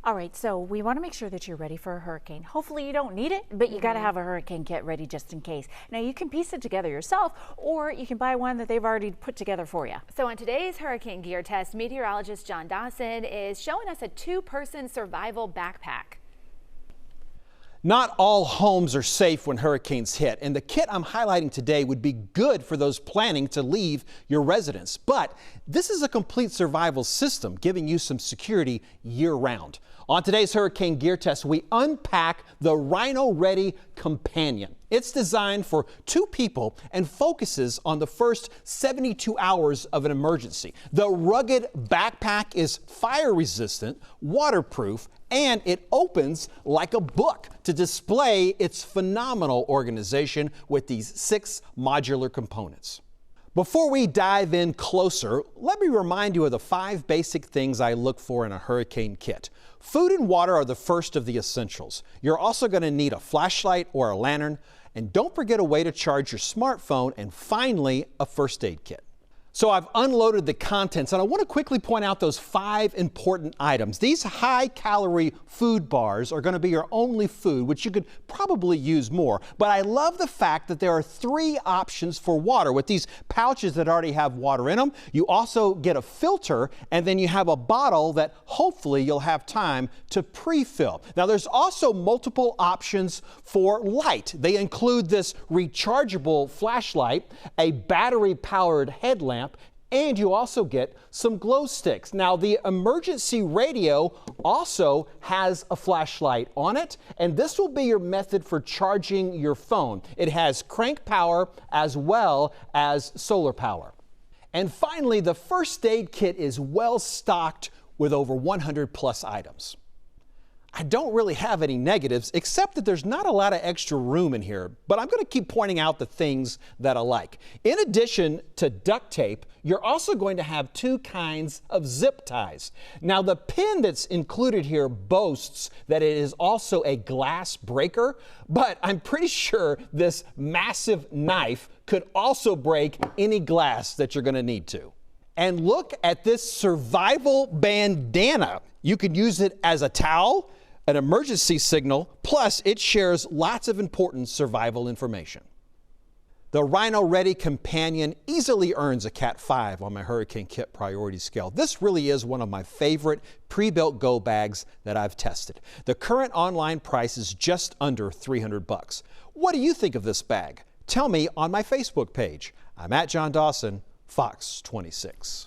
All right, so we want to make sure that you're ready for a hurricane. Hopefully you don't need it, but you got to have a hurricane kit ready just in case. Now you can piece it together yourself, or you can buy one that they've already put together for you. So on today's hurricane gear test, meteorologist John Dawson is showing us a two-person survival backpack. Not all homes are safe when hurricanes hit, and the kit I'm highlighting today would be good for those planning to leave your residence. But this is a complete survival system, giving you some security year-round. On today's hurricane gear test, we unpack the RINO Ready Companion. It's designed for two people and focuses on the first 72 hours of an emergency. The rugged backpack is fire-resistant, waterproof, and it opens like a book to display its phenomenal organization with these 6 modular components. Before we dive in closer, let me remind you of the 5 basic things I look for in a hurricane kit. Food and water are the first of the essentials. You're also going to need a flashlight or a lantern, and don't forget a way to charge your smartphone, and finally, a first aid kit. So I've unloaded the contents, and I want to quickly point out those 5 important items. These high-calorie food bars are going to be your only food, which you could probably use more. But I love the fact that there are 3 options for water with these pouches that already have water in them. You also get a filter, and then you have a bottle that hopefully you'll have time to pre-fill. Now, there's also multiple options for light. They include this rechargeable flashlight, a battery-powered headlamp, and you also get some glow sticks. Now, the emergency radio also has a flashlight on it, and this will be your method for charging your phone. It has crank power as well as solar power. And finally, the first aid kit is well stocked with over 100 plus items. I don't really have any negatives, except that there's not a lot of extra room in here, but I'm going to keep pointing out the things that I like. In addition to duct tape, you're also going to have 2 kinds of zip ties. Now, the pin that's included here boasts that it is also a glass breaker, but I'm pretty sure this massive knife could also break any glass that you're going to need to. And look at this survival bandana. You could use it as a towel, an emergency signal, plus it shares lots of important survival information. The RINO Ready Companion easily earns a Cat 5 on my Hurricane Kit priority scale. This really is one of my favorite pre-built go bags that I've tested. The current online price is just under $300. What do you think of this bag? Tell me on my Facebook page. I'm at John Dawson, Fox 26.